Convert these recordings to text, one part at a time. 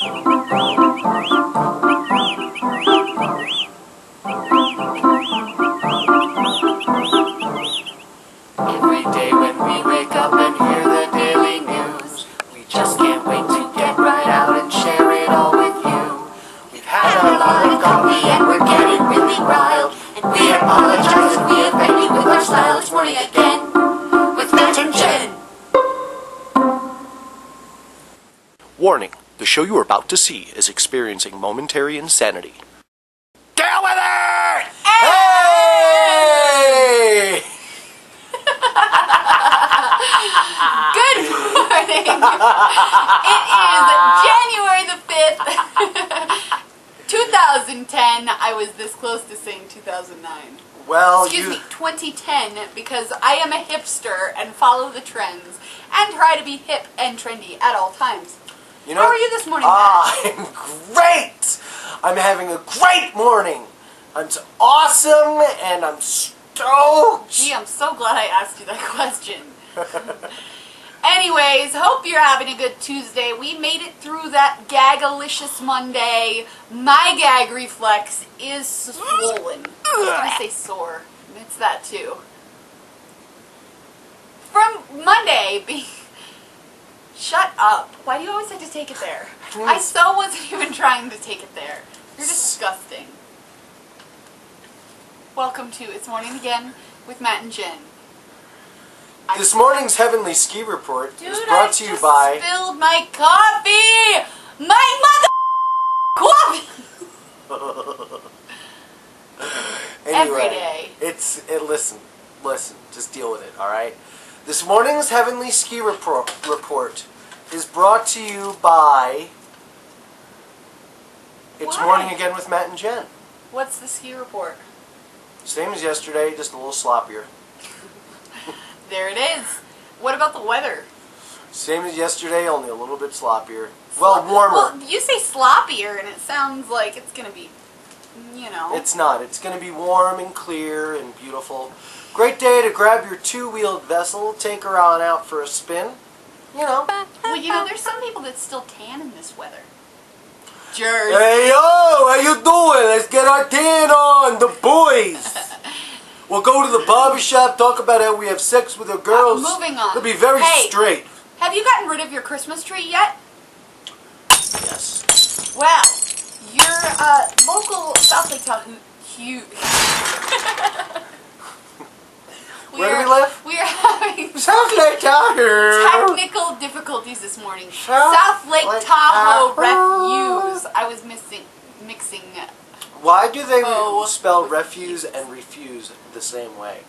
Every day when we wake up and hear the daily news, we just can't wait to get right out and share it all with you. We've had a lot of coffee and we're getting really riled, and we apologize if we offend you with our style this morning again, with Matt and Jen. Warning, the show you are about to see is experiencing momentary insanity. Deal with it! Hey! Good morning. It is January the 5th, 2010. I was this close to saying 2009. Well, Excuse me, 2010, because I am a hipster and follow the trends and try to be hip and trendy at all times. You know, how are you this morning, Matt? I'm great! I'm having a great morning. I'm so awesome and I'm stoked. Gee, I'm so glad I asked you that question. Anyways, hope you're having a good Tuesday. We made it through that gagalicious Monday. My gag reflex is swollen. I was going to say sore. It's that too. From Monday being... Shut up. Why do you always have to take it there? I so wasn't even trying to take it there. You're disgusting. Welcome to It's Morning Again with Matt and Jen. This morning's Heavenly Ski Report is brought to you by... I just spilled my coffee! My mother coffee! Anyway, Every day. Listen, just deal with it, alright? This morning's Heavenly Ski Report is brought to you by... It's Why? Morning Again with Matt and Jen. What's the ski report? Same as yesterday, just a little sloppier. There it is. What about the weather? Same as yesterday, only a little bit sloppier. Well, warmer. Well, you say sloppier, and it sounds like it's going to be, you know. It's not. It's going to be warm and clear and beautiful. Great day to grab your two-wheeled vessel, take her on out for a spin. You know. Well, you know, there's some people that still tan in this weather. Jersey. Hey, yo, how you doing? Let's get our tan on, the boys. We'll go to the barber shop, talk about how we have sex with our girls. Moving on. It'll be very straight. Have you gotten rid of your Christmas tree yet? Yes. Well, your local South Lake Tahoe Where do we live? We are having South Lake Tahoe. technical difficulties this morning. South Lake Tahoe refuse. I was mixing. Why do they Oh. spell refuse and refuse the same way?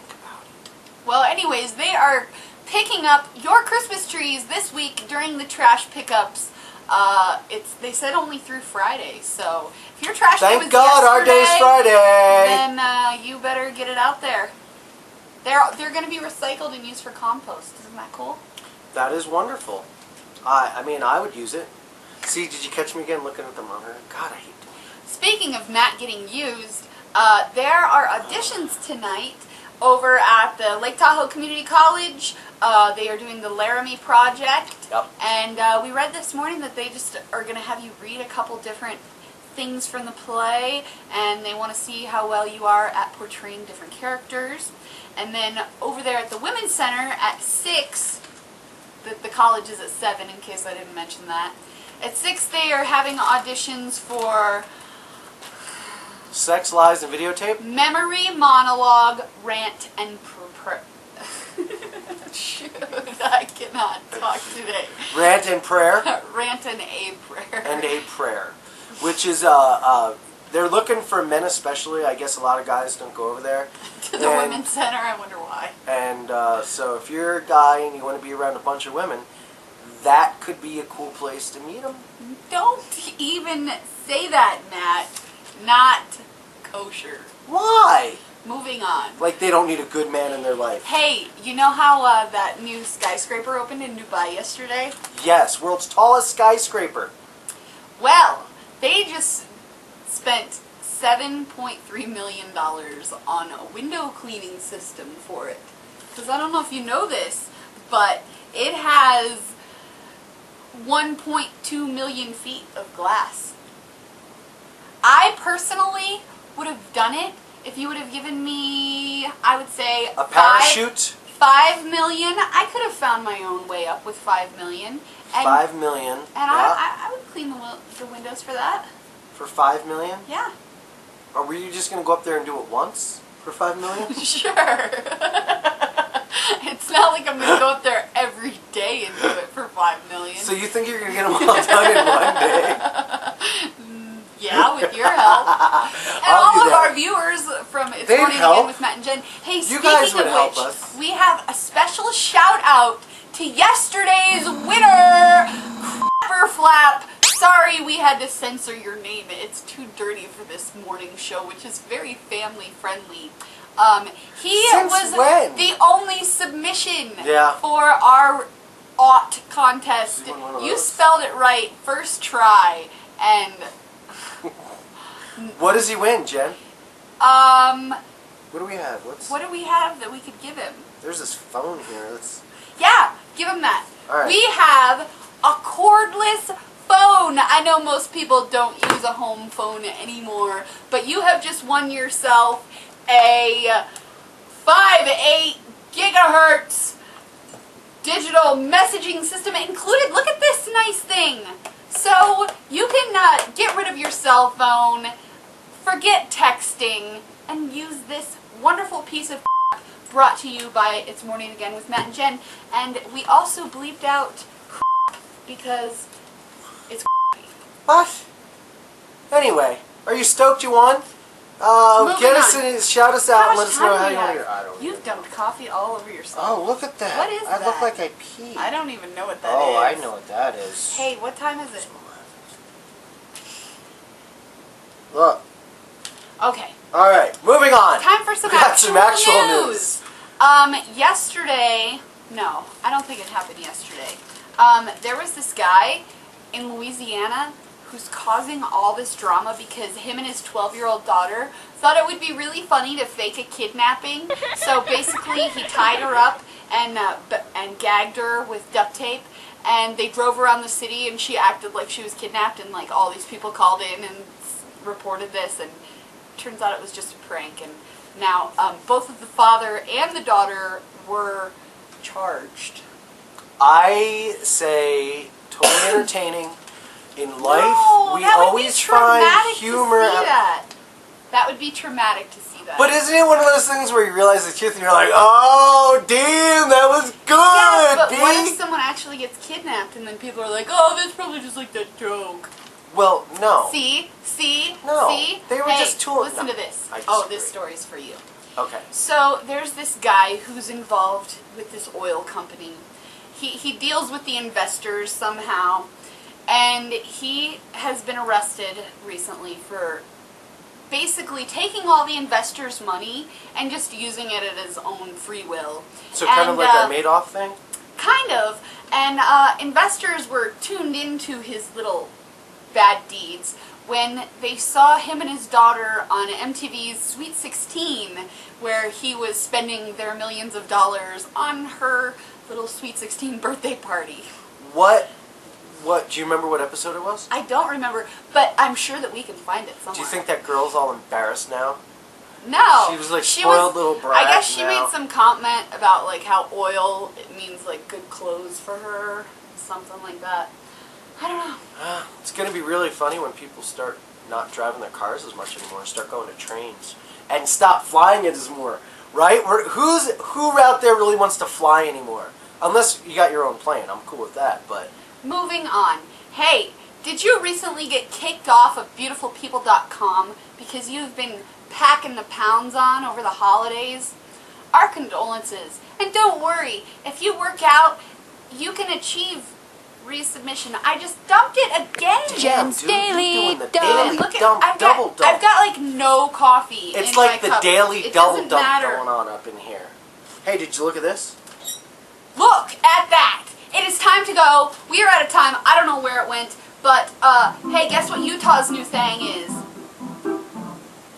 Think about it. Well, anyways, they are picking up your Christmas trees this week during the trash pickups. They said only through Friday, so if your trash day was Thank God our day's Friday. then you better get it out there. They're going to be recycled and used for compost. Isn't that cool? That is wonderful. I mean, I would use it. See, did you catch me again looking at the monitor? God, I hate doing it. Speaking of Matt getting used, there are auditions tonight over at the Lake Tahoe Community College. They are doing the Laramie Project. Yep. And we read this morning that they just are going to have you read a couple different things from the play, and they want to see how well you are at portraying different characters. And then over there at the Women's Center at 6, the college is at 7 in case I didn't mention that. At 6 they are having auditions for Sex, lies, and videotape? memory, monologue, rant, and Shoot, I cannot talk today. Rant and prayer? Rant and a prayer. And a prayer. Which is, they're looking for men especially. I guess a lot of guys don't go over there. To the Women's Center, I wonder why. And so if you're a guy and you want to be around a bunch of women, that could be a cool place to meet them. Don't even say that, Matt. Not kosher. Why? Moving on. Like they don't need a good man in their life. Hey, you know how that new skyscraper opened in Dubai yesterday? Yes, world's tallest skyscraper. Well, they just spent $7.3 million on a window cleaning system for it. Because I don't know if you know this, but it has 1.2 million feet of glass. I personally would have done it if you would have given me, I would say, A parachute? 5 million. I could have found my own way up with 5 million. And, 5 million. And yeah. I would clean the windows for that. For 5 million? Yeah. Or were you just going to go up there and do it once for 5 million? Sure. It's not like I'm going to go up there every day and do it for 5 million. So you think you're going to get them all done in one day? Yeah, with your help. And all of our viewers from It's They'd Morning help. Again with Matt and Jen. Hey, You speaking guys would of help which, us. we have a special shout out to yesterday's winner, Crapper Flap. Sorry we had to censor your name. It's too dirty for this morning show, which is very family friendly. He Since was when? the only submission Yeah. for our Ought contest. You want one of You those? spelled it right first try, and What does he win, Jen? What do we have? what do we have that we could give him? There's this phone here. Yeah, give him that. All right. We have a cordless phone. I know most people don't use a home phone anymore, but you have just won yourself a 5.8 gigahertz digital messaging system included. Look at this nice thing. So you can get rid of your cell phone, forget texting, and use this wonderful piece of brought to you by It's Morning Again with Matt and Jen. And we also bleeped out because it's What? Anyway, are you stoked you won? Moving Get us on. in, shout us out, How and let much us know time how do you we want to have? get. I don't You've even dumped coffee all over yourself. Oh, look at that. What is I look that? like I peed. I don't even know what that is. Oh, I know what that is. Hey, what time is it? Look. Okay. All right, moving on. Time for some We got actual, some actual news. Yesterday, no, I don't think it happened yesterday. There was this guy in Louisiana who's causing all this drama because him and his 12-year-old daughter thought it would be really funny to fake a kidnapping. So basically, he tied her up and gagged her with duct tape, and they drove around the city, and she acted like she was kidnapped, and like all these people called in and reported this, and turns out it was just a prank. And now both of the father and the daughter were charged. I say totally entertaining. In life, No, we that would always be find traumatic humor. To see that. That would be traumatic to see that. But isn't it one of those things where you realize the truth and you're like, oh, damn, that was good, yeah, but B? what if someone actually gets kidnapped and then people are like, oh, that's probably just like that joke. Well, no. See? No, See? they were Hey, just tools. listen No, to this. I Oh, disagree. this story's for you. Okay. So there's this guy who's involved with this oil company. He deals with the investors somehow, and he has been arrested recently for basically taking all the investors' money and just using it at his own free will. So kind of like a Madoff thing? Kind of. And investors were tuned into his little bad deeds when they saw him and his daughter on MTV's Sweet 16, where he was spending their millions of dollars on her little Sweet 16 birthday party. What, do you remember what episode it was? I don't remember, but I'm sure that we can find it somewhere. Do you think that girl's all embarrassed now? No. She was like spoiled little brat. I guess she now. made some comment about like how oil, it means like good clothes for her, something like that. I don't know. It's going to be really funny when people start not driving their cars as much anymore, start going to trains, and stop flying it as more, right? Who out there really wants to fly anymore? Unless you got your own plane, I'm cool with that, but... Moving on. Hey, did you recently get kicked off of beautifulpeople.com because you've been packing the pounds on over the holidays? Our condolences. And don't worry, if you work out, you can achieve resubmission. I just dumped it again. Jen's Dude, you're Daily doing the Dump. daily Look at, dump, I've double got, dump. I've got like no coffee It's in like my the cup. daily It double doesn't dump matter. going on up in here. Hey, did you look at this? Look at that! It is time to go. We are out of time. I don't know where it went, but hey, guess what Utah's new thing is?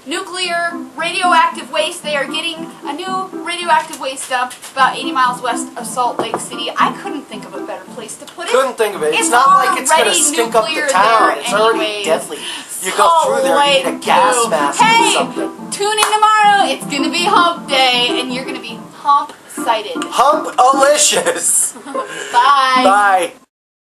nuclear radioactive waste. They are getting a new radioactive waste dump about 80 miles west of Salt Lake City. I couldn't think of a better place to put it. Couldn't think of it. It's not like it's going to already stink up the nuclear town. there It's already anyways. deadly. You go through there and you need a gas mask Hey, or something. tune in tomorrow. It's going to be hump day, and you're going to be hump-sighted. Hump-alicious. Bye. Bye.